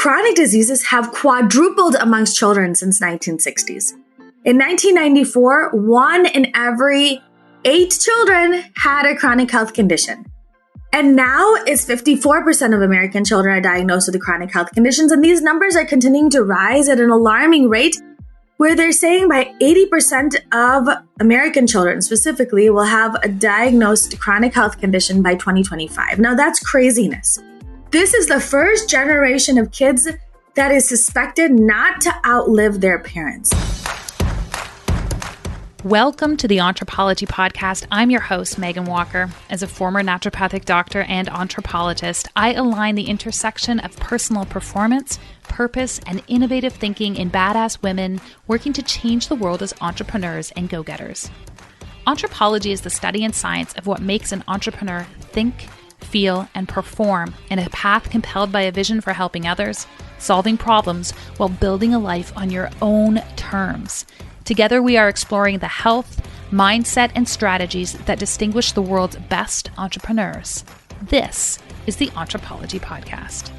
chronic diseases have quadrupled amongst children since 1960s. In 1994, 1 in every 8 children had a chronic health condition. And now it's 54% of American children are diagnosed with chronic health conditions. And these numbers are continuing to rise at an alarming rate, where they're saying by 80% of American children specifically will have a diagnosed chronic health condition by 2025. Now that's craziness. This is the first generation of kids that is suspected not to outlive their parents. Welcome to the Anthropology Podcast. I'm your host, Meghan Walker. As a former naturopathic doctor and anthropologist, I align the intersection of personal performance, purpose, and innovative thinking in badass women working to change the world as entrepreneurs and go-getters. Anthropology is the study and science of what makes an entrepreneur think, feel, and perform in a path compelled by a vision for helping others, solving problems, while building a life on your own terms. Together, we are exploring the health, mindset, and strategies that distinguish the world's best entrepreneurs. This is the Anthropology Podcast.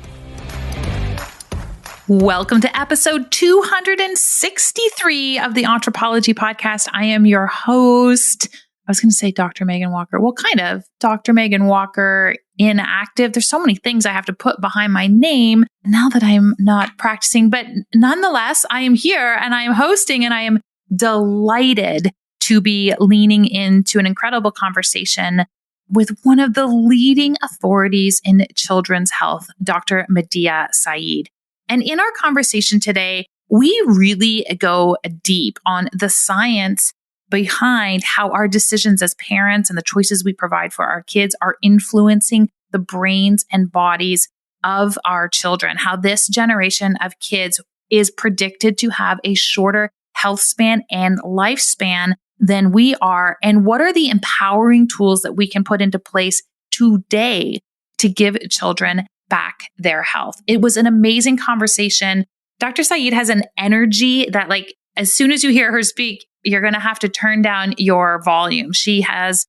Welcome to episode 263 of the Anthropology Podcast. I am your host. I was going to say Dr. Meghan Walker. Well, kind of. Dr. Meghan Walker, inactive. There's so many things I have to put behind my name now that I'm not practicing. But nonetheless, I am here and I am hosting, and I am delighted to be leaning into an incredible conversation with one of the leading authorities in children's health, Dr. Madiha Saeed. And in our conversation today, we really go deep on the science behind how our decisions as parents and the choices we provide for our kids are influencing the brains and bodies of our children, how this generation of kids is predicted to have a shorter health span and lifespan than we are, and what are the empowering tools that we can put into place today to give children back their health. It was an amazing conversation. Dr. Saeed has an energy that, like, as soon as you hear her speak, you're going to have to turn down your volume. She has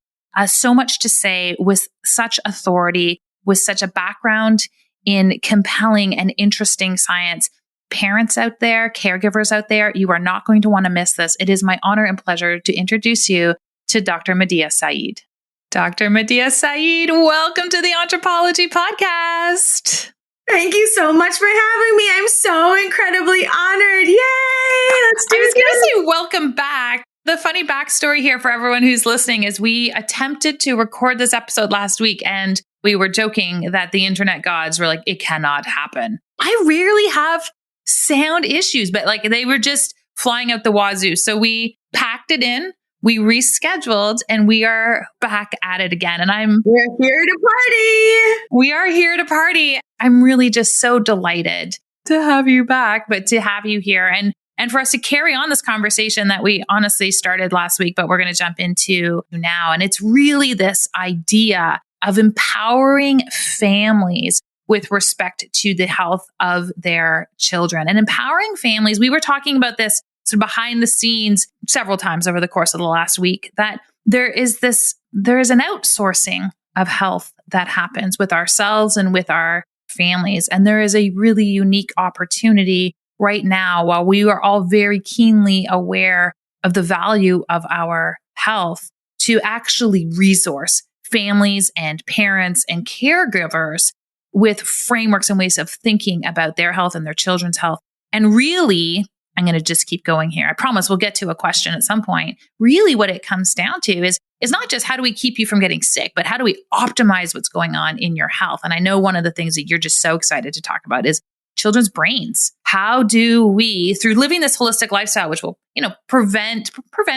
so much to say with such authority, with such a background in compelling and interesting science. Parents out there, caregivers out there, you are not going to want to miss this. It is my honor and pleasure to introduce you to Dr. Madiha Saeed. Dr. Madiha Saeed, welcome to the Anthropology Podcast. Thank you so much for having me. I'm so incredibly honored. Yay! Let's do I was this. going to say welcome back. The funny backstory here for everyone who's listening is we attempted to record this episode last week, and we were joking that the internet gods were like, it cannot happen. I rarely have sound issues, but like they were just flying out the wazoo. So we packed it in, we rescheduled, and we are back at it again. And we're here to party. We are here to party. I'm really just so delighted to have you back, but to have you here and for us to carry on this conversation that we honestly started last week, but we're going to jump into now. And it's really this idea of empowering families with respect to the health of their children and empowering families. We were talking about this sort of behind the scenes several times over the course of the last week, that there is an outsourcing of health that happens with ourselves and with our families. And there is a really unique opportunity right now, while we are all very keenly aware of the value of our health, to actually resource families and parents and caregivers with frameworks and ways of thinking about their health and their children's health. And really, I'm going to just keep going here. I promise we'll get to a question at some point. Really what it comes down to is not just how do we keep you from getting sick, but how do we optimize what's going on in your health? And I know one of the things that you're just so excited to talk about is children's brains. How do we, through living this holistic lifestyle, which will, prevent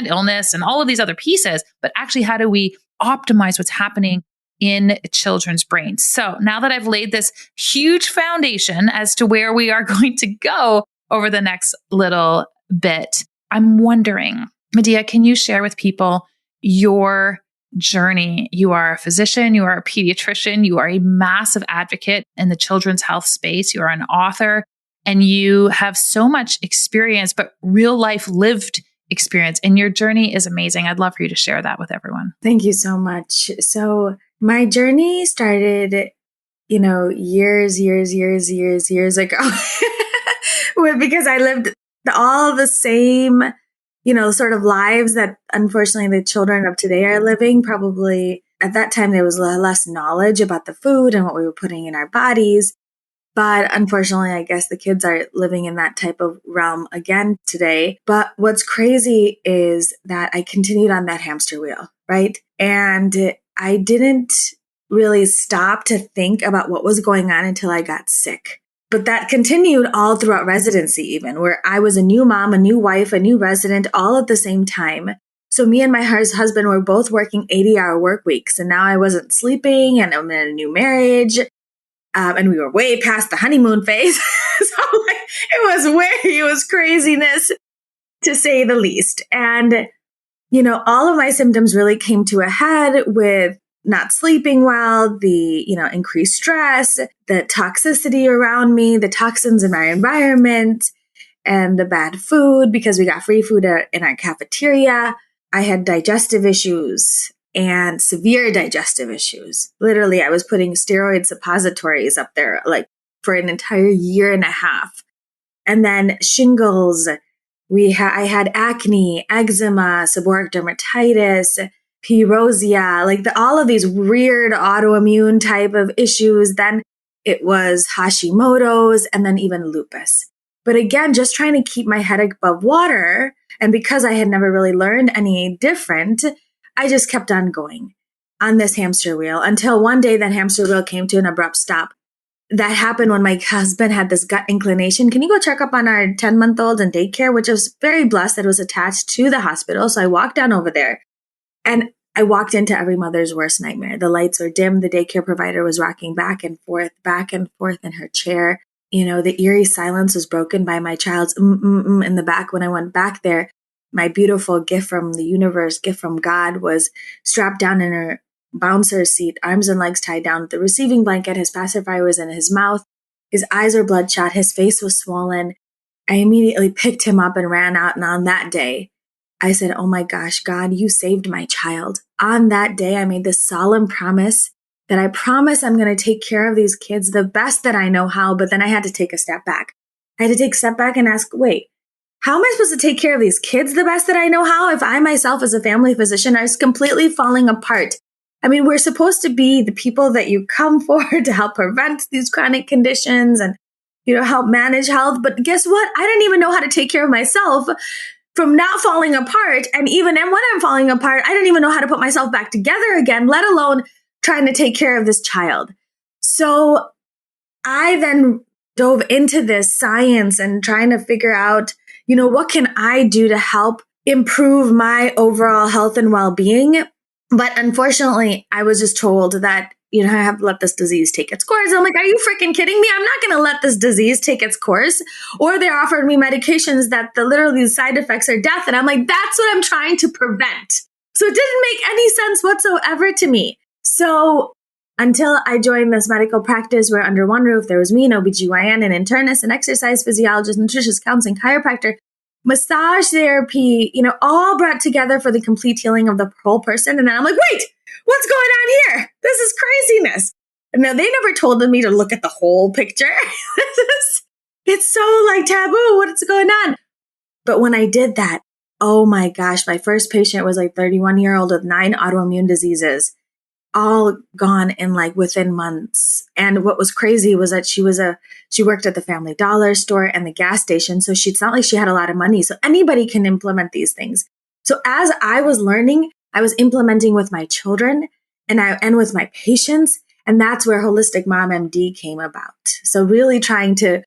illness and all of these other pieces, but actually how do we optimize what's happening in children's brains? So now that I've laid this huge foundation as to where we are going to go over the next little bit, I'm wondering, Madiha, can you share with people your journey? You are a physician, you are a pediatrician, you are a massive advocate in the children's health space, you are an author, and you have so much experience, but real life lived experience. And your journey is amazing. I'd love for you to share that with everyone. Thank you so much. So my journey started years ago, because I lived all the same, sort of lives that unfortunately the children of today are living. Probably at that time, there was less knowledge about the food and what we were putting in our bodies. But unfortunately, I guess the kids are living in that type of realm again today. But what's crazy is that I continued on that hamster wheel, right? And I didn't really stop to think about what was going on until I got sick. But that continued all throughout residency, even where I was a new mom, a new wife, a new resident, all at the same time. So me and my husband were both working 80-hour work weeks. And now I wasn't sleeping, and I'm in a new marriage. And we were way past the honeymoon phase. So it was craziness, to say the least. And, all of my symptoms really came to a head with not sleeping well, the, increased stress, the toxicity around me, the toxins in my environment, and the bad food, because we got free food in our cafeteria. I had digestive issues and severe digestive issues. Literally, I was putting steroid suppositories up there for an entire year and a half. And then shingles. I had acne, eczema, seborrheic dermatitis, P. rosea, all of these weird autoimmune type of issues. Then it was Hashimoto's, and then even lupus. But again, just trying to keep my head above water. And because I had never really learned any different, I just kept on going on this hamster wheel until one day that hamster wheel came to an abrupt stop. That happened when my husband had this gut inclination. Can you go check up on our 10-month-old in daycare? Which I was very blessed that it was attached to the hospital. So I walked down over there, and I walked into every mother's worst nightmare. The lights were dim. The daycare provider was rocking back and forth in her chair. The eerie silence was broken by my child's in the back. When I went back there, my beautiful gift from the universe, gift from God, was strapped down in her bouncer seat, arms and legs tied down with the receiving blanket. His pacifier was in his mouth. His eyes were bloodshot. His face was swollen. I immediately picked him up and ran out. And on that day, I said, oh my gosh, God, you saved my child. On that day, I made this solemn promise that I promise I'm going to take care of these kids the best that I know how. But then I had to take a step back. I had to take a step back and ask, wait, how am I supposed to take care of these kids the best that I know how if I myself as a family physician is completely falling apart? I mean, we're supposed to be the people that you come for to help prevent these chronic conditions and, help manage health. But guess what? I didn't even know how to take care of myself from not falling apart. And even when I'm falling apart, I didn't even know how to put myself back together again, let alone trying to take care of this child. So I then dove into this science and trying to figure out, what can I do to help improve my overall health and well-being? But unfortunately, I was just told that, I have to let this disease take its course. I'm like, are you freaking kidding me? I'm not going to let this disease take its course. Or they offered me medications that literally the side effects are death. And I'm like, that's what I'm trying to prevent. So it didn't make any sense whatsoever to me. So until I joined this medical practice where under one roof, there was me, an OBGYN, an internist, an exercise physiologist, nutritionist, counseling, chiropractor, massage therapy, all brought together for the complete healing of the whole person. And then I'm like, wait, what's going on here? This is craziness. And now they never told me to look at the whole picture. It's so taboo. What's going on? But when I did that, oh my gosh, my first patient was 31-year-old with 9 autoimmune diseases, all gone in within months. And what was crazy was that she worked at the Family Dollar store and the gas station. So it's not like she had a lot of money. So anybody can implement these things. So as I was learning, I was implementing with my children and with my patients. And that's where Holistic Mom MD came about. So really trying to,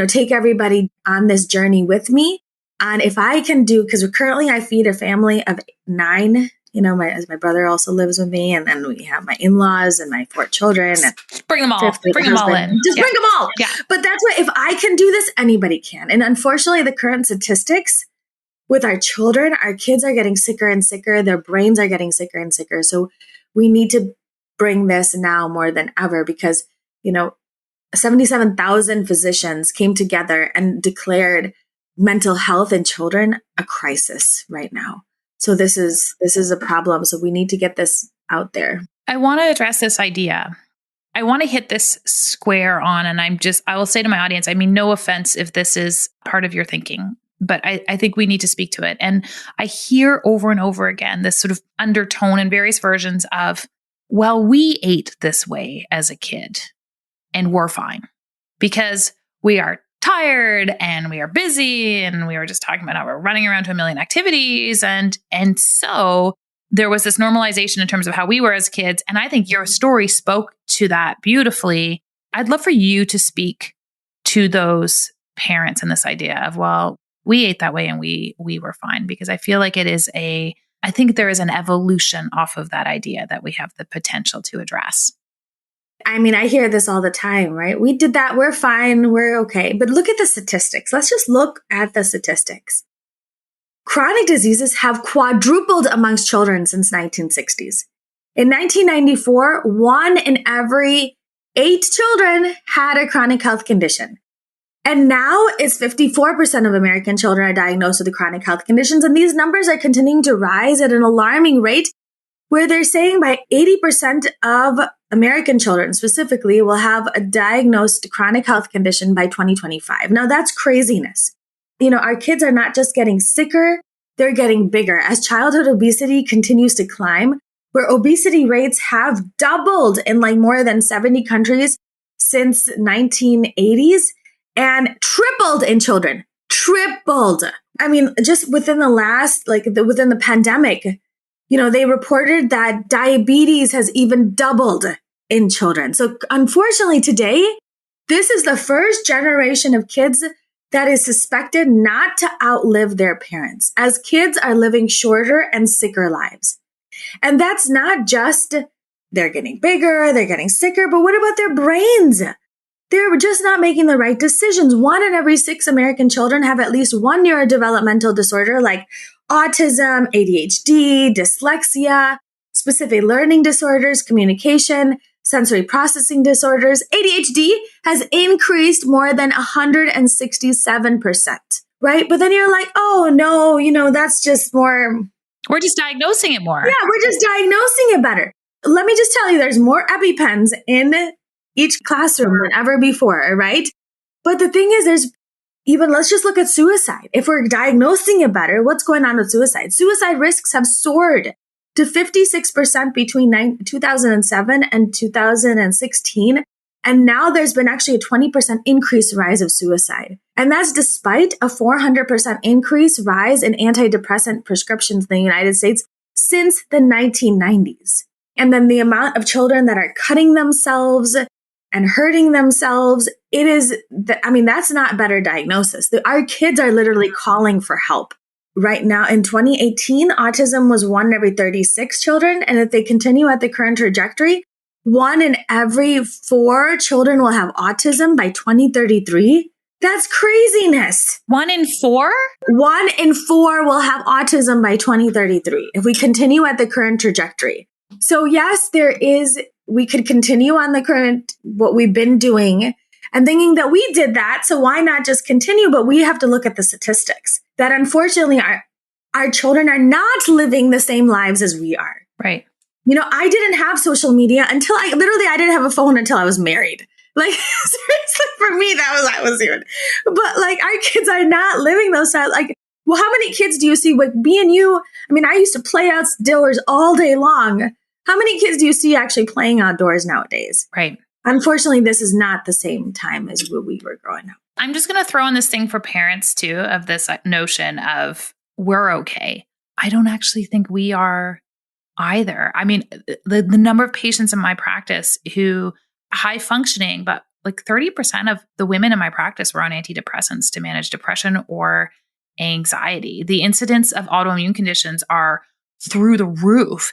take everybody on this journey with me. And if I can do, because currently I feed a family of 9, my brother also lives with me, and then we have my in-laws and my 4 children. And bring them all in. Just bring them all. Yeah. But that's why if I can do this, anybody can. And unfortunately, the current statistics with our children, our kids are getting sicker and sicker. Their brains are getting sicker and sicker. So we need to bring this now more than ever because, 77,000 physicians came together and declared mental health in children a crisis right now. So this is a problem. So we need to get this out there. I want to address this idea I want to hit this square on, and I will say to my audience, I mean, no offense if this is part of your thinking, but I think we need to speak to it. And I hear over and over again this sort of undertone in various versions of, well, we ate this way as a kid and we're fine because we are tired and we are busy and we were just talking about how we're running around to a million activities. And so there was this normalization in terms of how we were as kids. And I think your story spoke to that beautifully. I'd love for you to speak to those parents and this idea of, well, we ate that way and we were fine, because I feel like I think there is an evolution off of that idea that we have the potential to address. I mean, I hear this all the time, right? We did that. We're fine. We're okay. But look at the statistics. Let's just look at the statistics. Chronic diseases have quadrupled amongst children since 1960s. In 1994, 1 in every 8 children had a chronic health condition. And now it's 54% of American children are diagnosed with chronic health conditions. And these numbers are continuing to rise at an alarming rate, where they're saying by 80% of American children specifically will have a diagnosed chronic health condition by 2025. Now that's craziness. You know, our kids are not just getting sicker, they're getting bigger. As childhood obesity continues to climb, where obesity rates have doubled in like more than 70 countries since 1980s and tripled in children. Tripled. I mean, just within the within the pandemic, you know, they reported that diabetes has even doubled in children. So unfortunately today, this is the first generation of kids that is suspected not to outlive their parents, as kids are living shorter and sicker lives. And that's not just they're getting bigger, they're getting sicker, but what about their brains? They're just not making the right decisions. 1 in every 6 American children have at least one neurodevelopmental disorder like autism, ADHD, dyslexia, specific learning disorders, communication, sensory processing disorders. ADHD has increased more than 167%, right? But then you're like, oh no, you know, that's just more. We're just diagnosing it more. Yeah, we're just diagnosing it better. Let me just tell you, there's more EpiPens in each classroom than ever before, right? But the thing is, let's just look at suicide. If we're diagnosing it better, what's going on with suicide? Suicide risks have soared to 56% between 2007 and 2016. And now there's been actually a 20% increase rise of suicide. And that's despite a 400% increase rise in antidepressant prescriptions in the United States since the 1990s. And then the amount of children that are cutting themselves and hurting themselves, that's not better diagnosis. Our kids are literally calling for help. Right now, in 2018, autism was 1 in every 36 children. And if they continue at the current trajectory, 1 in every 4 children will have autism by 2033. That's craziness. 1 in 4? 1 in 4 will have autism by 2033 if we continue at the current trajectory. So yes, we could continue on the current, what we've been doing and thinking that we did that. So why not just continue? But we have to look at the statistics that unfortunately our children are not living the same lives as we are. Right. You know, I didn't have social media until I didn't have a phone until I was married. Like seriously, for me, I was even, but like our kids are not living those lives. Like, well, how many kids do you see? Like me and you, I mean, I used to play outdoors all day long. How many kids do you see actually playing outdoors nowadays? Right. Unfortunately, this is not the same time as when we were growing up. I'm just going to throw in this thing for parents too, of this notion of we're okay. I don't actually think we are either. I mean, the number of patients in my practice who high functioning, but like 30% of the women in my practice were on antidepressants to manage depression or anxiety. The incidence of autoimmune conditions are through the roof.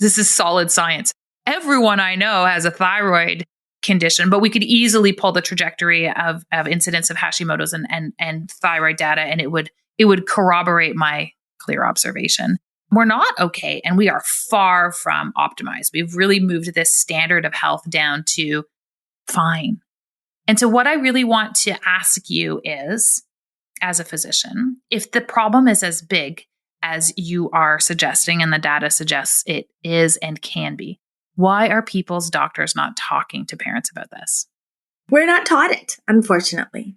This is solid science. Everyone I know has a thyroid condition, but we could easily pull the trajectory of incidence of Hashimoto's and thyroid data, and it would corroborate my clear observation. We're not okay, and we are far from optimized. We've really moved this standard of health down to fine. And so what I really want to ask you is, as a physician, if the problem is as big as you are suggesting and the data suggests it is and can be, Why are people's doctors not talking to parents about this? We're not taught it, unfortunately.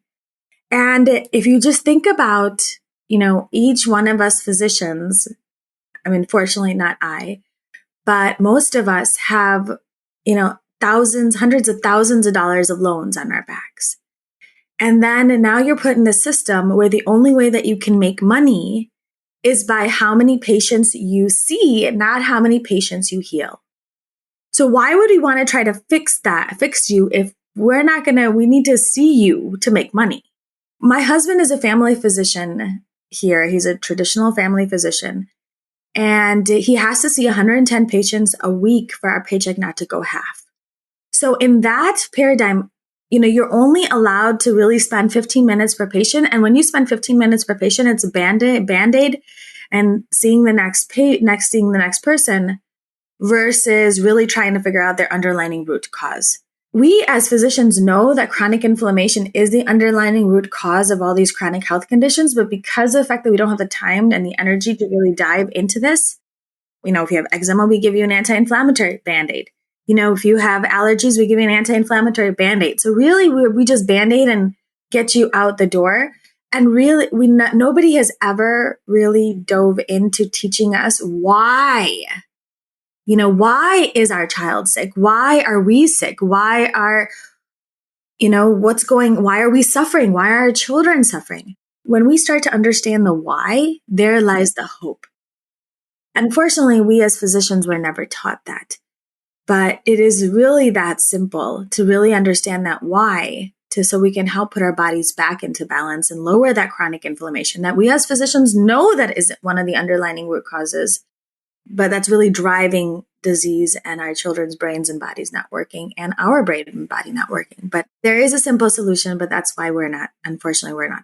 And if you just think about, each one of us physicians, I mean, fortunately not I, but most of us have, thousands, hundreds of thousands of dollars of loans on our backs. And then now you're put in a system where the only way that you can make money is by how many patients you see, not how many patients you heal. So why would we want to try to fix you if we need to see you to make money? My husband is a family physician here. He's a traditional family physician. And he has to see 110 patients a week for our paycheck not to go half. So in that paradigm, you're only allowed to really spend 15 minutes per patient. And when you spend 15 minutes per patient, it's a band-aid and seeing the next person versus really trying to figure out their underlying root cause. We as physicians know that chronic inflammation is the underlying root cause of all these chronic health conditions, but because of the fact that we don't have the time and the energy to really dive into this, if you have eczema, we give you an anti-inflammatory Band-Aid. If you have allergies, we give you an anti-inflammatory Band-Aid. So really, we just Band-Aid and get you out the door. And really, nobody has ever really dove into teaching us why. Why is our child sick? Why are we sick? Why are we suffering? Why are our children suffering? When we start to understand the why, there lies the hope. Unfortunately, we as physicians were never taught that. But it is really that simple to really understand that why, so we can help put our bodies back into balance and lower that chronic inflammation that we as physicians know that is one of the underlying root causes. But that's really driving disease and our children's brains and bodies not working and our brain and body not working. But there is a simple solution, but that's why we're not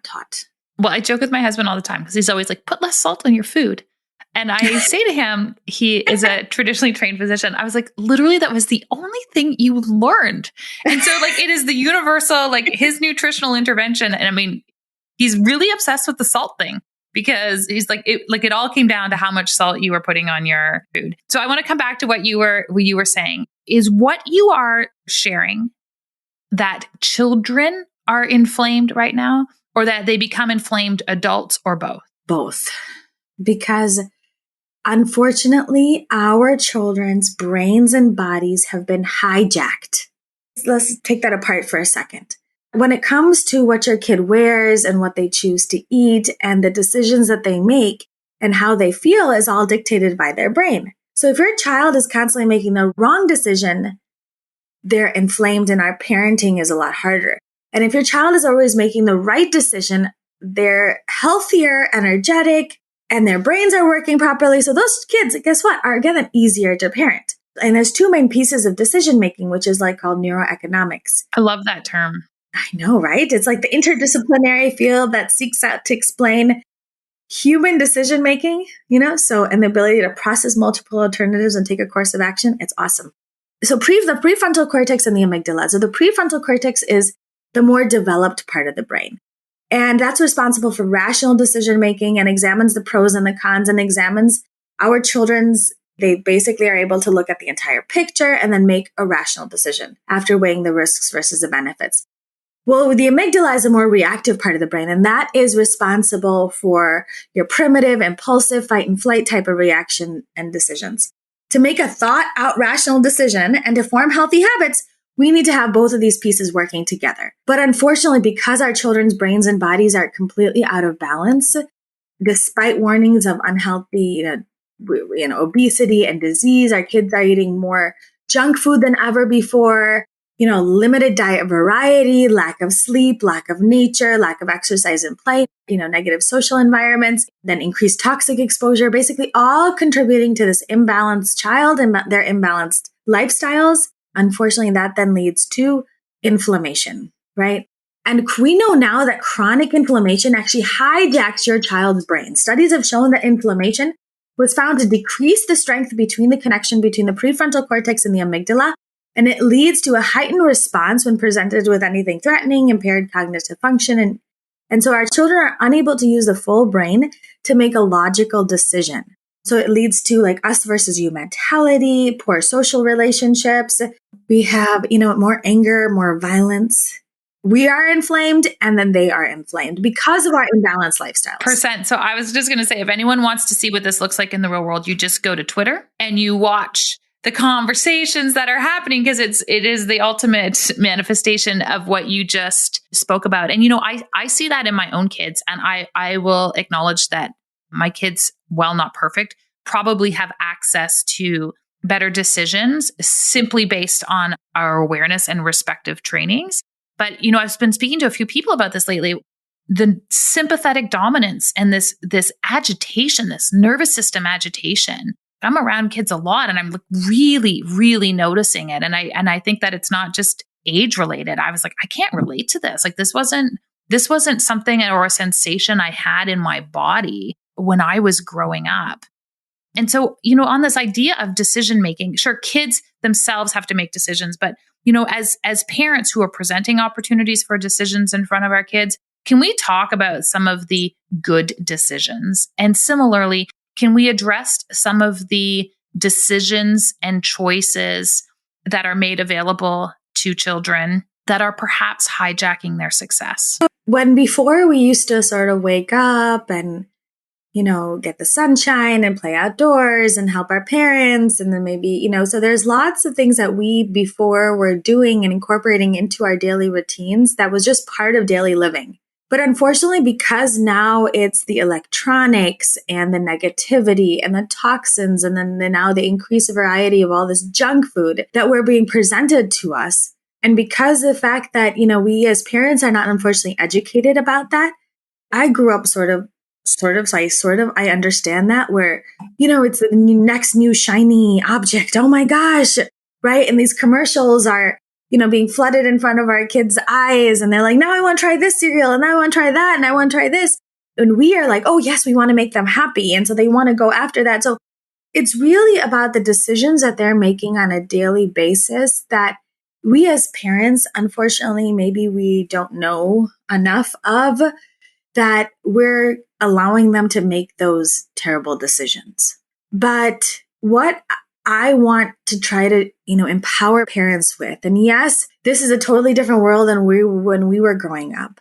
taught. Well, I joke with my husband all the time because he's always like, put less salt on your food. And I say to him, he is a traditionally trained physician. I was like, literally, that was the only thing you learned. And so it is the universal, his nutritional intervention. And I mean, he's really obsessed with the salt thing. Because he's it all came down to how much salt you were putting on your food. So I want to come back to what you were saying. Is what you are sharing that children are inflamed right now, or that they become inflamed adults, or both? Both. Because unfortunately, our children's brains and bodies have been hijacked. Let's take that apart for a second. When it comes to what your kid wears and what they choose to eat and the decisions that they make and how they feel is all dictated by their brain. So if your child is constantly making the wrong decision, they're inflamed and our parenting is a lot harder. And if your child is always making the right decision, they're healthier, energetic, and their brains are working properly. So those kids, guess what, are again easier to parent. And there's two main pieces of decision making, which is called neuroeconomics. I love that term. I know, right? It's like the interdisciplinary field that seeks out to explain human decision making, and the ability to process multiple alternatives and take a course of action. It's awesome. So the prefrontal cortex and the amygdala. So the prefrontal cortex is the more developed part of the brain. And that's responsible for rational decision making and examines the pros and the cons and examines our children's. They basically are able to look at the entire picture and then make a rational decision after weighing the risks versus the benefits. Well, the amygdala is a more reactive part of the brain, and that is responsible for your primitive, impulsive, fight and flight type of reaction and decisions. To make a thought-out rational decision and to form healthy habits, we need to have both of these pieces working together. But unfortunately, because our children's brains and bodies are completely out of balance, despite warnings of unhealthy, obesity and disease, our kids are eating more junk food than ever before. Limited diet variety, lack of sleep, lack of nature, lack of exercise and play, negative social environments, then increased toxic exposure, basically all contributing to this imbalanced child and their imbalanced lifestyles. Unfortunately, that then leads to inflammation, right? And we know now that chronic inflammation actually hijacks your child's brain. Studies have shown that inflammation was found to decrease the strength between the connection between the prefrontal cortex and the amygdala. And it leads to a heightened response when presented with anything threatening, impaired cognitive function. And so our children are unable to use the full brain to make a logical decision. So it leads to like us versus you mentality, poor social relationships. We have, more anger, more violence. We are inflamed and then they are inflamed because of our imbalanced lifestyles. So I was just going to say, if anyone wants to see what this looks like in the real world, you just go to Twitter and you watch the conversations that are happening, because it is the ultimate manifestation of what you just spoke about. And, I see that in my own kids, and I will acknowledge that my kids, while not perfect, probably have access to better decisions simply based on our awareness and respective trainings. But, I've been speaking to a few people about this lately. The sympathetic dominance and this agitation, this nervous system agitation. I'm around kids a lot and I'm really, really noticing it. And I think that it's not just age related. I was like, I can't relate to this. Like this wasn't something or a sensation I had in my body when I was growing up. And so, on this idea of decision making, sure, kids themselves have to make decisions, but as parents who are presenting opportunities for decisions in front of our kids, can we talk about some of the good decisions? And similarly, can we address some of the decisions and choices that are made available to children that are perhaps hijacking their success? When before we used to sort of wake up and, get the sunshine and play outdoors and help our parents. And then maybe, so there's lots of things that we before were doing and incorporating into our daily routines that was just part of daily living. But unfortunately, because now it's the electronics and the negativity and the toxins and then now the increased variety of all this junk food that we're being presented to us. And because of the fact that, we as parents are not unfortunately educated about that, I grew up so I understand that where, it's the next new shiny object. Oh my gosh. Right. And these commercials are, being flooded in front of our kids' eyes. And they're like, now I want to try this cereal and now I want to try that and I want to try this. And we are like, oh yes, we want to make them happy. And so they want to go after that. So it's really about the decisions that they're making on a daily basis that we as parents, unfortunately, maybe we don't know enough of, that we're allowing them to make those terrible decisions. But what I want to try to, empower parents with, and yes, this is a totally different world than when we were growing up.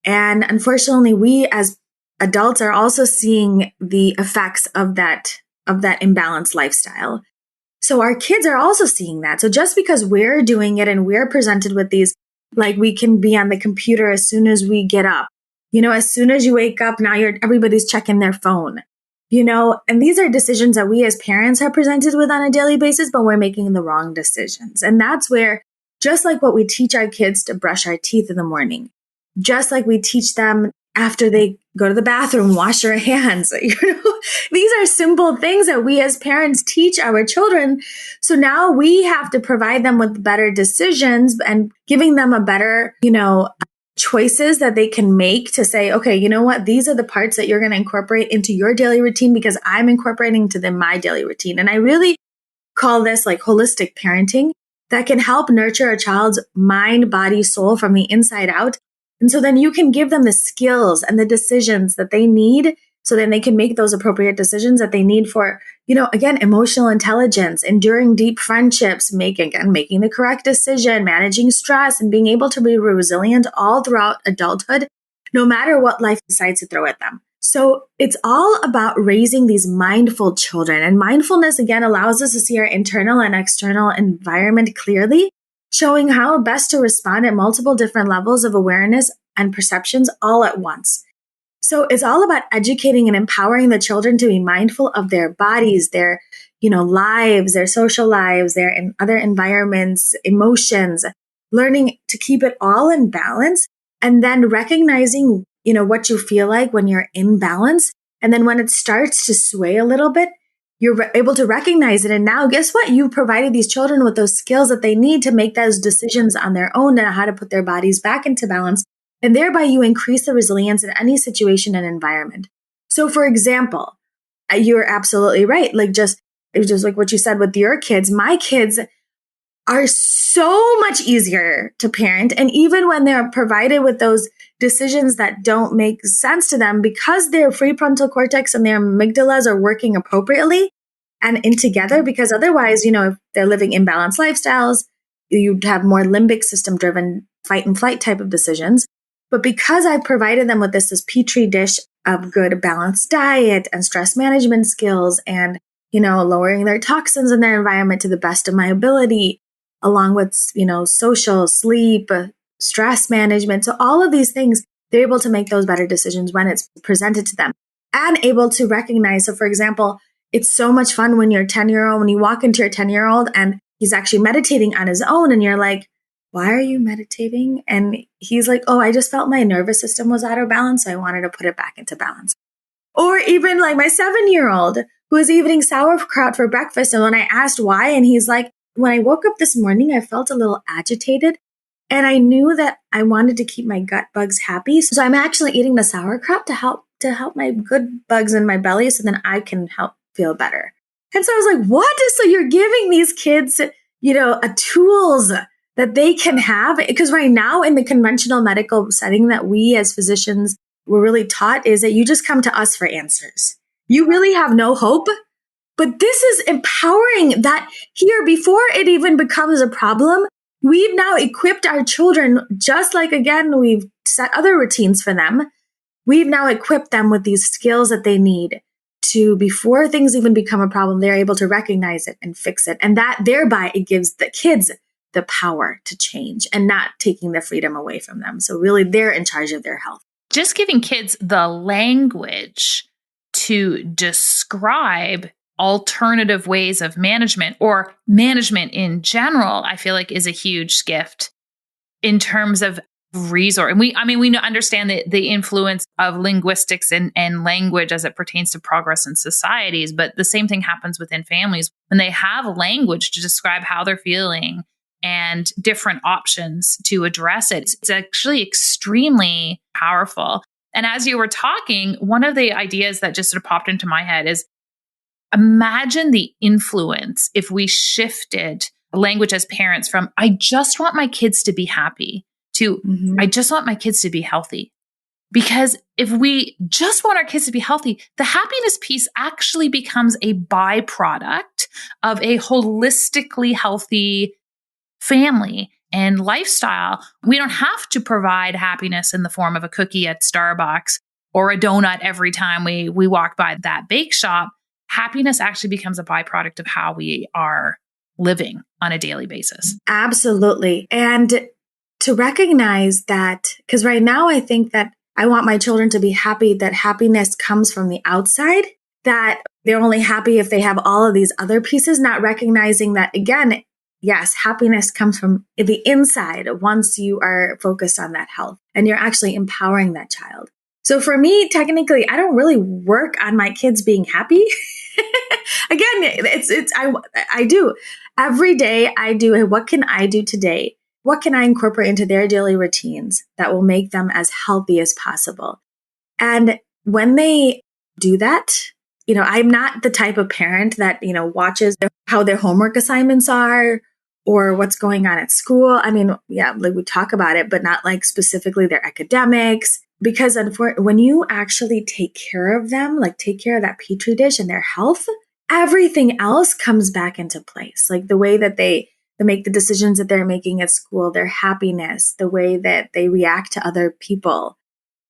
And unfortunately, we as adults are also seeing the effects of that imbalanced lifestyle. So our kids are also seeing that. So just because we're doing it and we're presented with these, like we can be on the computer as soon as we get up, as soon as you wake up, now everybody's checking their phone, and these are decisions that we as parents are presented with on a daily basis, but we're making the wrong decisions. And that's where, just like what we teach our kids to brush our teeth in the morning, just like we teach them after they go to the bathroom, wash their hands, these are simple things that we as parents teach our children. So now we have to provide them with better decisions and giving them a better, choices that they can make to say, okay, you know what? These are the parts that you're going to incorporate into your daily routine because I'm incorporating into my daily routine. And I really call this like holistic parenting that can help nurture a child's mind, body, soul from the inside out. And so then you can give them the skills and the decisions that they need so then they can make those appropriate decisions that they need for, again, emotional intelligence, enduring deep friendships, making the correct decision, managing stress, and being able to be resilient all throughout adulthood, no matter what life decides to throw at them. So it's all about raising these mindful children. And mindfulness, again, allows us to see our internal and external environment clearly, showing how best to respond at multiple different levels of awareness and perceptions all at once. So it's all about educating and empowering the children to be mindful of their bodies, their, lives, their social lives, their other environments, emotions, learning to keep it all in balance, and then recognizing, what you feel like when you're in balance. And then when it starts to sway a little bit, you're able to recognize it. And now guess what? You've provided these children with those skills that they need to make those decisions on their own and how to put their bodies back into balance. And thereby you increase the resilience in any situation and environment. So for example, you're absolutely right. It was just like what you said with your kids. My kids are so much easier to parent. And even when they're provided with those decisions that don't make sense to them because their prefrontal cortex and their amygdalas are working appropriately and in together. Because otherwise, if they're living imbalanced lifestyles, you'd have more limbic system driven fight and flight type of decisions. But because I provided them with this petri dish of good balanced diet and stress management skills and, lowering their toxins in their environment to the best of my ability, along with, social, sleep, stress management. So all of these things, they're able to make those better decisions when it's presented to them and able to recognize. So for example, it's so much fun when when you walk into your 10-year-old and he's actually meditating on his own and you're like, why are you meditating? And he's like, oh, I just felt my nervous system was out of balance. So I wanted to put it back into balance. Or even like my 7-year-old who was eating sauerkraut for breakfast. And when I asked why, and he's like, when I woke up this morning, I felt a little agitated and I knew that I wanted to keep my gut bugs happy. So I'm actually eating the sauerkraut to help my good bugs in my belly so then I can help feel better. And so I was like, what? So you're giving these kids, a tools that they can have, because right now in the conventional medical setting that we as physicians were really taught is that you just come to us for answers. You really have no hope. But this is empowering that here before it even becomes a problem, we've now equipped our children, just like, again, we've set other routines for them. We've now equipped them with these skills that they need to, before things even become a problem, they're able to recognize it and fix it. And that thereby it gives the kids the power to change and not taking the freedom away from them. So really they're in charge of their health. Just giving kids the language to describe alternative ways of management or management in general, I feel like is a huge gift in terms of resource. And we understand the influence of linguistics and language as it pertains to progress in societies, but the same thing happens within families when they have language to describe how they're feeling and different options to address it. It's actually extremely powerful. And as you were talking, one of the ideas that just sort of popped into my head is imagine the influence if we shifted language as parents from, I just want my kids to be happy to, I just want my kids to be healthy. Because if we just want our kids to be healthy, the happiness piece actually becomes a byproduct of a holistically healthy family and lifestyle. We don't have to provide happiness in the form of a cookie at Starbucks or a donut every time we walk by that bake shop. Happiness actually becomes a byproduct of how we are living on a daily basis. Absolutely. And to recognize that, because right now I think that I want my children to be happy, that happiness comes from the outside, that they're only happy if they have all of these other pieces, not recognizing that, again, yes, happiness comes from the inside once you are focused on that health and you're actually empowering that child. So for me, technically, I don't really work on my kids being happy. Again, I do every day. I do. What can I do today? What can I incorporate into their daily routines that will make them as healthy as possible? And when they do that, I'm not the type of parent that, watches how their homework assignments are or what's going on at school. I mean, yeah, like we talk about it, but not like specifically their academics. Because when you actually take care of them, like take care of that petri dish and their health, everything else comes back into place. Like the way that they make the decisions that they're making at school, their happiness, the way that they react to other people,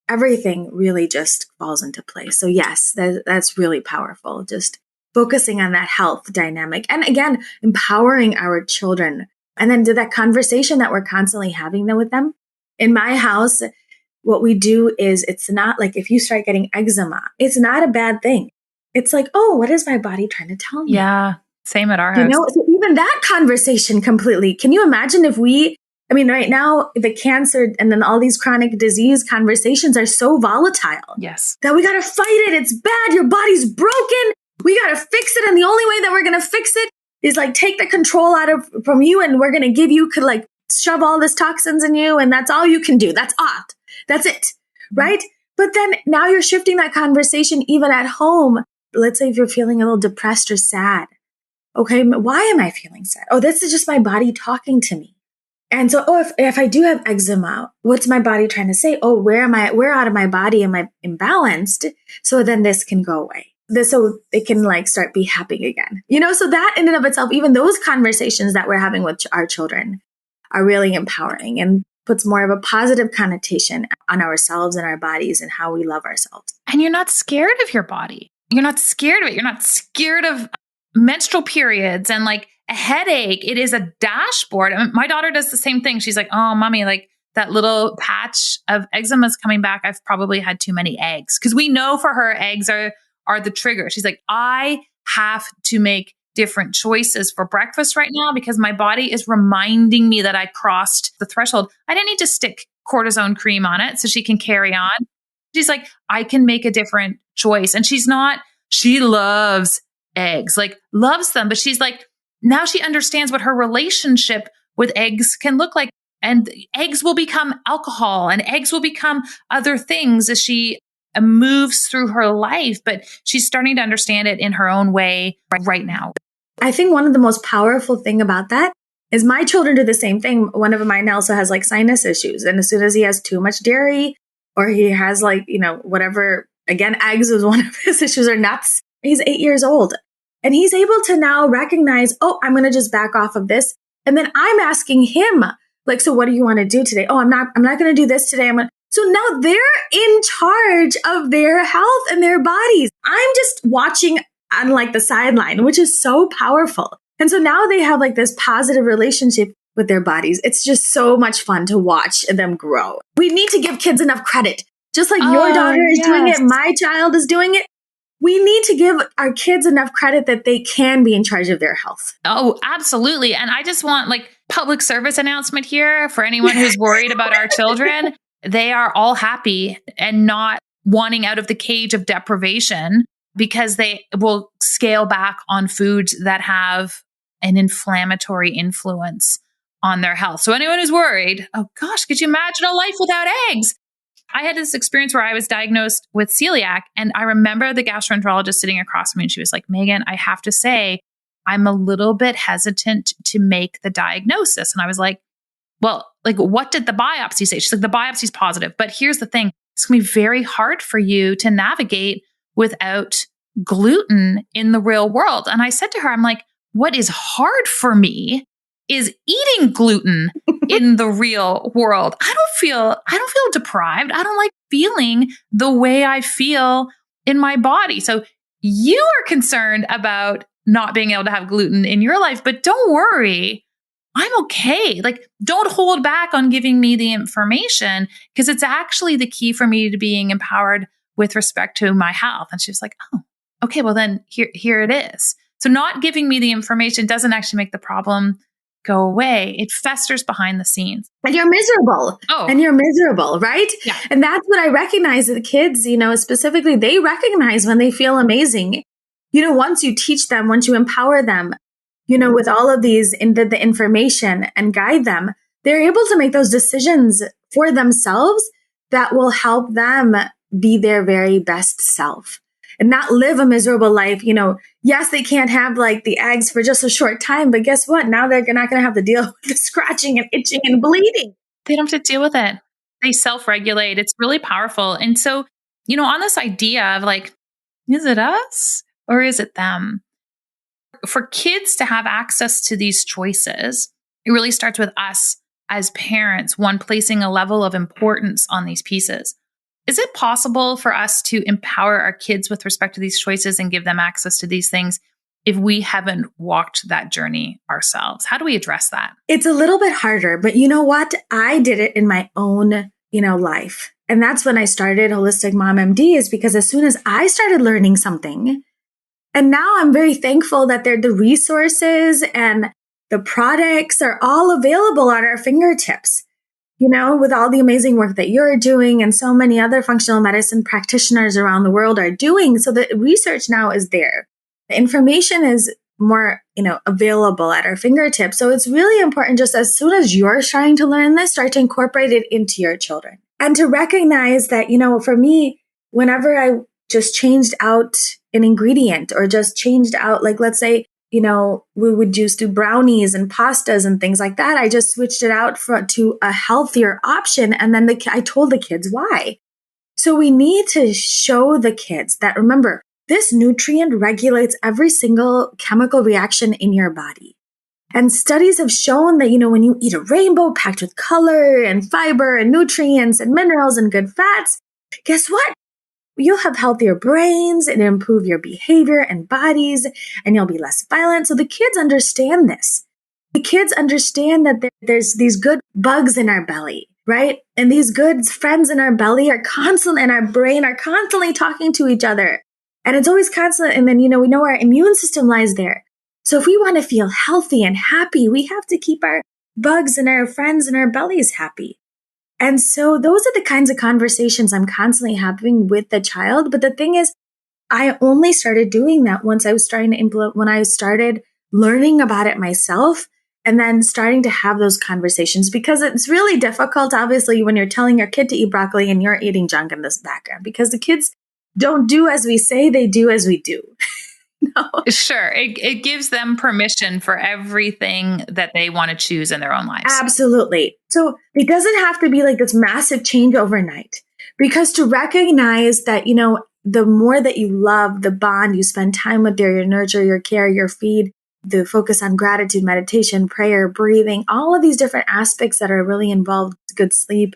everything really just falls into place. So yes, that's really powerful. Just focusing on that health dynamic. And again, empowering our children. And then to that conversation that we're constantly having with them. In my house, what we do is it's not like if you start getting eczema, it's not a bad thing. It's like, oh, what is my body trying to tell me? Yeah, same at our house. So even that conversation completely. Can you imagine if right now, the cancer and then all these chronic disease conversations are so volatile. Yes. That we got to fight it. It's bad. Your body's broken. We got to fix it. And the only way that we're going to fix it is like take the control from you. And we're going to give you, like shove all this toxins in you. And that's all you can do. That's odd. That's it. Right. But then now you're shifting that conversation even at home. Let's say if you're feeling a little depressed or sad. Okay. Why am I feeling sad? Oh, this is just my body talking to me. And so, if I do have eczema, what's my body trying to say? Oh, where out of my body am I imbalanced? So then this can go away. So it can like start be happy again. So that in and of itself, even those conversations that we're having with our children are really empowering and puts more of a positive connotation on ourselves and our bodies and how we love ourselves. And you're not scared of your body. You're not scared of it. You're not scared of menstrual periods and like a headache. It is a dashboard. I mean, my daughter does the same thing. She's like, oh, mommy, like that little patch of eczema is coming back. I've probably had too many eggs. Because we know for her, eggs are the trigger. She's like, I have to make different choices for breakfast right now because my body is reminding me that I crossed the threshold. I didn't need to stick cortisone cream on it so she can carry on. She's like, I can make a different choice. And she loves eggs, like loves them. But she's like, now she understands what her relationship with eggs can look like. And eggs will become alcohol and eggs will become other things as she moves through her life. But she's starting to understand it in her own way right now. I think one of the most powerful thing about that is my children do the same thing. One of mine also has like sinus issues. And as soon as he has too much dairy or he has like, whatever, again, eggs is one of his issues or nuts. He's 8 years old and he's able to now recognize, oh, I'm going to just back off of this. And then I'm asking him like, so what do you want to do today? Oh, I'm not going to do this today. So now they're in charge of their health and their bodies. I'm just watching on like the sideline, which is so powerful. And so now they have like this positive relationship with their bodies. It's just so much fun to watch them grow. We need to give kids enough credit. Just like your daughter is doing it, my child is doing it. We need to give our kids enough credit that they can be in charge of their health. Oh, absolutely. And I just want like public service announcement here for anyone who's worried about our children. They are all happy and not wanting out of the cage of deprivation because they will scale back on foods that have an inflammatory influence on their health. So anyone who's worried, oh gosh, could you imagine a life without eggs? I had this experience where I was diagnosed with celiac, and I remember the gastroenterologist sitting across from me, and she was like, Megan, I have to say, I'm a little bit hesitant to make the diagnosis. And I was like, well, like, what did the biopsy say? She's like, the biopsy's positive. But here's the thing. It's going to be very hard for you to navigate without gluten in the real world. And I said to her, I'm like, what is hard for me is eating gluten in the real world. I don't feel deprived. I don't like feeling the way I feel in my body. So you are concerned about not being able to have gluten in your life, but don't worry. I'm okay. Like, don't hold back on giving me the information because it's actually the key for me to being empowered with respect to my health. And she was like, oh, okay, well then here it is. So not giving me the information doesn't actually make the problem go away. It festers behind the scenes. And you're miserable. Oh. And you're miserable, right? Yeah. And that's what I recognize the kids, specifically, they recognize when they feel amazing. Once you teach them, once you empower them, with all of these the information and guide them, they're able to make those decisions for themselves that will help them be their very best self and not live a miserable life. Yes, they can't have like the eggs for just a short time, but guess what? Now they're not going to have to deal with the scratching and itching and bleeding. They don't have to deal with it. They self-regulate. It's really powerful. And so, on this idea of like, is it us or is it them? For kids to have access to these choices, it really starts with us as parents, one placing a level of importance on these pieces. Is it possible for us to empower our kids with respect to these choices and give them access to these things if we haven't walked that journey ourselves? How do we address that? It's a little bit harder, but you know what? I did it in my own, life. And that's when I started Holistic Mom MD, is because as soon as I started learning something, and now I'm very thankful that the resources and the products are all available at our fingertips, with all the amazing work that you're doing and so many other functional medicine practitioners around the world are doing. So the research now is there. The information is more, available at our fingertips. So it's really important, just as soon as you're starting to learn this, start to incorporate it into your children and to recognize that, for me, whenever I just changed out an ingredient or just changed out, like, let's say, we would just do brownies and pastas and things like that. I just switched it out to a healthier option. And then I told the kids why. So we need to show the kids that, remember, this nutrient regulates every single chemical reaction in your body. And studies have shown that, when you eat a rainbow packed with color and fiber and nutrients and minerals and good fats, guess what? You'll have healthier brains and improve your behavior and bodies, and you'll be less violent. So the kids understand this. The kids understand that there's these good bugs in our belly, right? And these good friends in our belly are constantly, in our brain, are constantly talking to each other. And it's always constant. And then, we know our immune system lies there. So if we want to feel healthy and happy, we have to keep our bugs and our friends in our bellies happy. And so those are the kinds of conversations I'm constantly having with the child. But the thing is, I only started doing that once I was starting to implement, when I started learning about it myself and then starting to have those conversations, because it's really difficult, obviously, when you're telling your kid to eat broccoli and you're eating junk in this background, because the kids don't do as we say, they do as we do. No. Sure. It gives them permission for everything that they want to choose in their own lives. Absolutely. So it doesn't have to be like this massive change overnight, because to recognize that, the more that you love, the bond, you spend time with your nurture, your care, your feed, the focus on gratitude, meditation, prayer, breathing, all of these different aspects that are really involved, good sleep,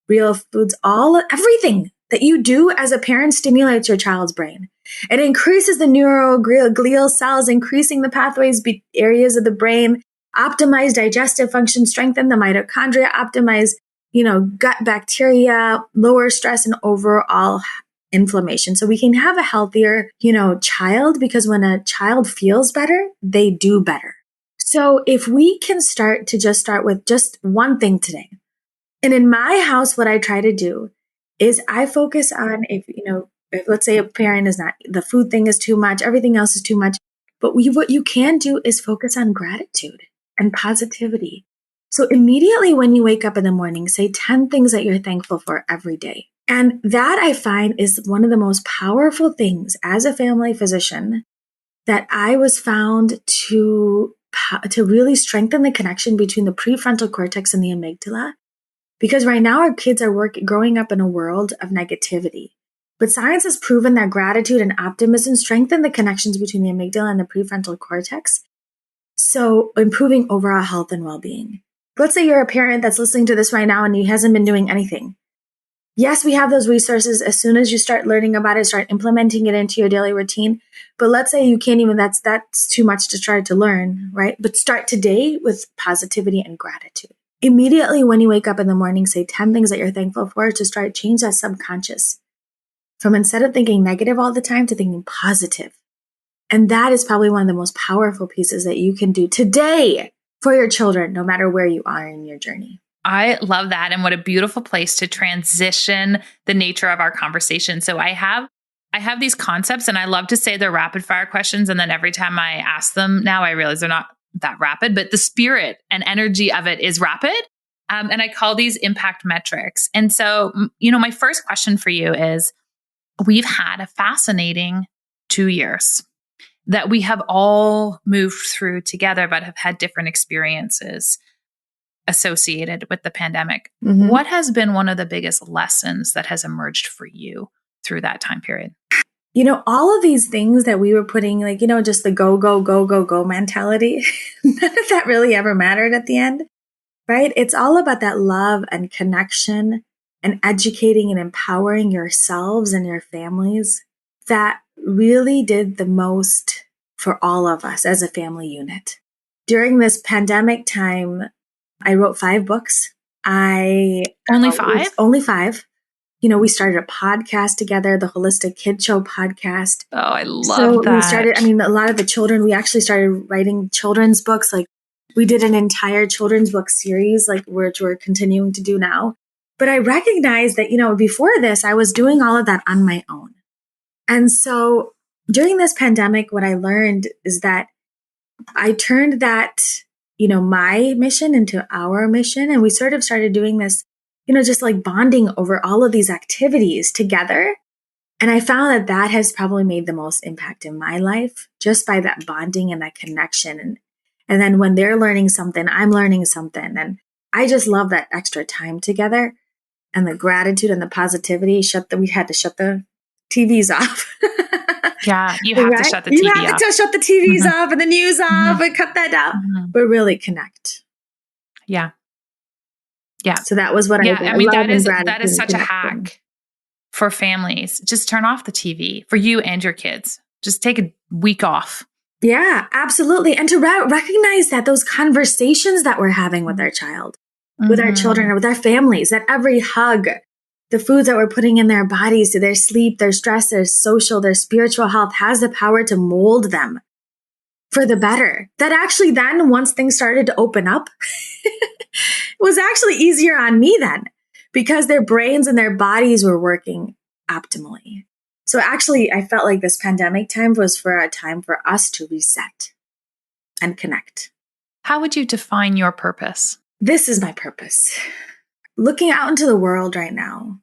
real foods, everything that you do as a parent stimulates your child's brain. It increases the neuroglial cells, increasing the pathways, areas of the brain, optimize digestive function, strengthen the mitochondria, optimize, gut bacteria, lower stress and overall inflammation. So we can have a healthier, child, because when a child feels better, they do better. So if we can start with just one thing today. And in my house, what I try to do is I focus on, if let's say a parent is not, the food thing is too much, everything else is too much. But what you can do is focus on gratitude and positivity. So immediately when you wake up in the morning, say 10 things that you're thankful for every day. And that I find is one of the most powerful things as a family physician that I was found to really strengthen the connection between the prefrontal cortex and the amygdala. Because right now our kids are growing up in a world of negativity. But science has proven that gratitude and optimism strengthen the connections between the amygdala and the prefrontal cortex, so improving overall health and well-being. Let's say you're a parent that's listening to this right now and he hasn't been doing anything. Yes, we have those resources. As soon as you start learning about it, start implementing it into your daily routine. But let's say you can't even, that's too much to try to learn, right? But start today with positivity and gratitude. Immediately when you wake up in the morning, say 10 things that you're thankful for, to start change that subconscious from, instead of thinking negative all the time, to thinking positive. And that is probably one of the most powerful pieces that you can do today for your children, no matter where you are in your journey. I love that. And what a beautiful place to transition the nature of our conversation. So I have these concepts, and I love to say they're rapid fire questions. And then every time I ask them now, I realize they're not that rapid, but the spirit and energy of it is rapid. And I call these impact metrics. And so, my first question for you is, we've had a fascinating 2 years that we have all moved through together, but have had different experiences associated with the pandemic. Mm-hmm. What has been one of the biggest lessons that has emerged for you through that time period? All of these things that we were putting, just the go, go, go, go, go mentality, none of that really ever mattered at the end, right? It's all about that love and connection and educating and empowering yourselves and your families that really did the most for all of us as a family unit. During this pandemic time, I wrote 5 books. Only 5? Only 5. We started a podcast together, the Holistic Kid Show podcast. Oh, I love that. We started, a lot of the children, we actually started writing children's books. Like, we did an entire children's book series, which we're continuing to do now. But I recognized that, before this, I was doing all of that on my own. And so during this pandemic, what I learned is that I turned that, my mission into our mission. And we sort of started doing this, just like bonding over all of these activities together. And I found that that has probably made the most impact in my life, just by that bonding and that connection. And then when they're learning something, I'm learning something. And I just love that extra time together and the gratitude and the positivity. We had to shut the TVs off. Yeah, you have to shut the You TV have off. to shut the TVs off and the news off and cut that out, but really connect. Yeah. Yeah. So that was what I mean, that is such a hack for families. Just turn off the TV for you and your kids. Just take a week off. Yeah, absolutely. And to recognize that those conversations that we're having with our child, with our children, or with our families, that every hug, the foods that we're putting in their bodies, their sleep, their stress, their social, their spiritual health has the power to mold them for the better. That actually then, once things started to open up, it was actually easier on me then, because their brains and their bodies were working optimally. So actually, I felt like this pandemic time was for a time for us to reset and connect. How would you define your purpose? This is my purpose. Looking out into the world right now,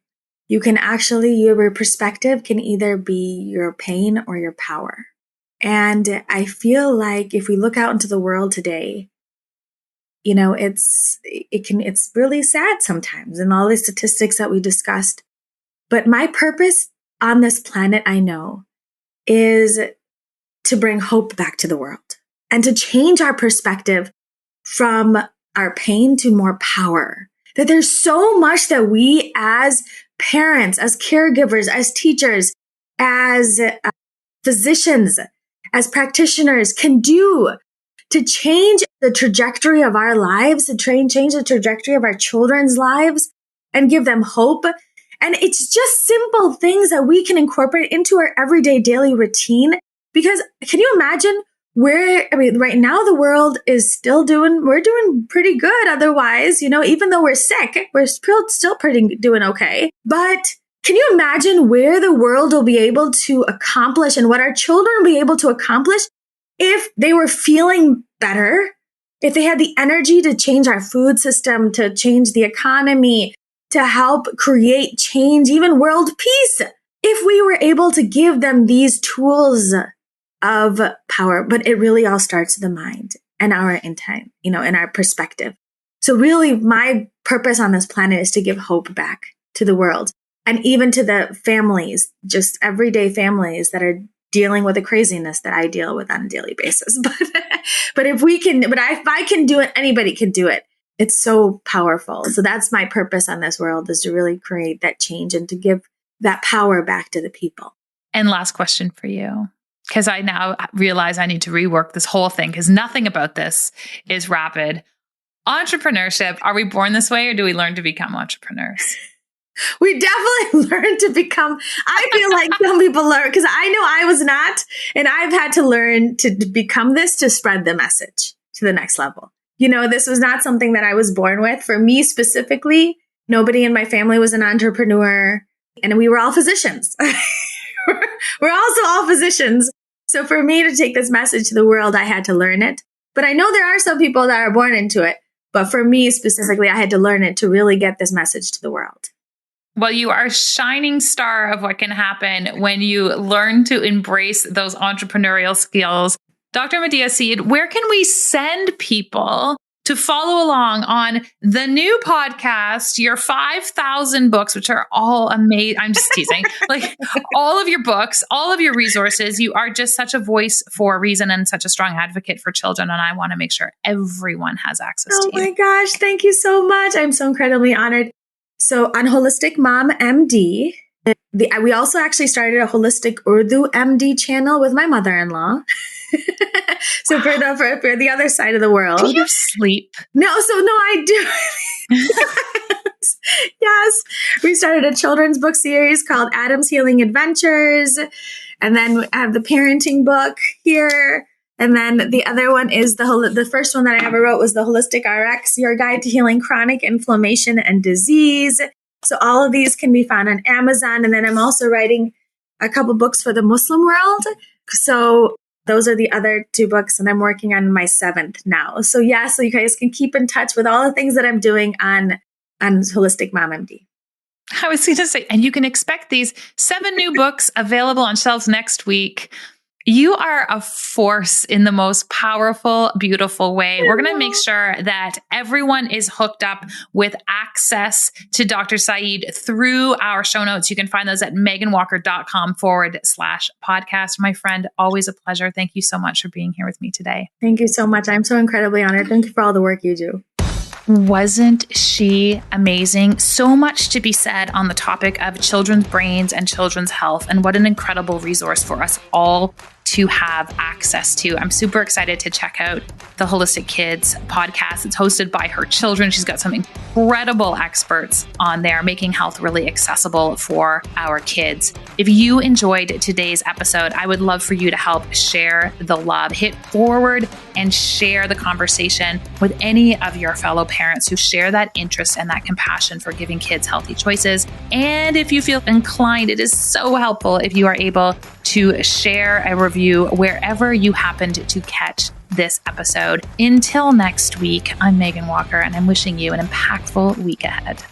you can actually, your perspective can either be your pain or your power. And I feel like if we look out into the world today, you know, it's really sad sometimes, and all the statistics that we discussed. But my purpose on this planet, I know, is to bring hope back to the world and to change our perspective from our pain to more power. That there's so much that we as parents, as caregivers, as teachers, as physicians, as practitioners can do to change the trajectory of our lives, to change the trajectory of our children's lives and give them hope. And it's just simple things that we can incorporate into our everyday daily routine. Because can you imagine right now the world is we're doing pretty good otherwise, you know, even though we're sick, we're still doing okay. But can you imagine where the world will be able to accomplish and what our children will be able to accomplish if they were feeling better, if they had the energy to change our food system, to change the economy, to help create change, even world peace, if we were able to give them these tools of power. But it really all starts with the mind and our intent, you know, and our perspective. So really my purpose on this planet is to give hope back to the world and even to the families, just everyday families that are dealing with the craziness that I deal with on a daily basis. But if I can do it, anybody can do it. It's so powerful. So that's my purpose on this world, is to really create that change and to give that power back to the people. And last question for you, because I now realize I need to rework this whole thing because nothing about this is rapid. Entrepreneurship. Are we born this way or do we learn to become entrepreneurs? We definitely learn to become, I feel like some people learn, because I know I was not, and I've had to learn to become this to spread the message to the next level. You know, this was not something that I was born with. For me specifically, nobody in my family was an entrepreneur, and we were all physicians. We're also all physicians. So for me to take this message to the world, I had to learn it. But I know there are some people that are born into it. But for me specifically, I had to learn it to really get this message to the world. Well, you are a shining star of what can happen when you learn to embrace those entrepreneurial skills. Dr. Madiha Saeed, where can we send people to follow along on the new podcast, your 5,000 books, which are all amazing? I'm just teasing. Like all of your books, all of your resources. You are just such a voice for a reason and such a strong advocate for children. And I want to make sure everyone has access to you. Oh my gosh, thank you so much. I'm so incredibly honored. So on Holistic Mom MD, we also actually started a Holistic Urdu MD channel with my mother-in-law. So for the other side of the world. Do you sleep? No, I do. Yes. We started a children's book series called Adam's Healing Adventures. And then we have the parenting book here. And then the other one is the first one that I ever wrote was the Holistic RX, Your Guide to Healing Chronic Inflammation and Disease. So all of these can be found on Amazon. And then I'm also writing a couple books for the Muslim world. So those are the other 2 books, and I'm working on my 7th now. So yeah, so you guys can keep in touch with all the things that I'm doing on Holistic Mom MD. I was going to say, and you can expect these 7 new books available on shelves next week. You are a force in the most powerful, beautiful way. We're going to make sure that everyone is hooked up with access to Dr. Saeed through our show notes. You can find those at meghanwalker.com/podcast. My friend, always a pleasure. Thank you so much for being here with me today. Thank you so much. I'm so incredibly honored. Thank you for all the work you do. Wasn't she amazing? So much to be said on the topic of children's brains and children's health, and what an incredible resource for us all to have access to. I'm super excited to check out the Holistic Kids podcast. It's hosted by her children. She's got some incredible experts on there, making health really accessible for our kids. If you enjoyed today's episode, I would love for you to help share the love. Hit forward and share the conversation with any of your fellow parents who share that interest and that compassion for giving kids healthy choices. And if you feel inclined, it is so helpful if you are able to share a review wherever you happened to catch this episode. Until next week, I'm Meghan Walker, and I'm wishing you an impactful week ahead.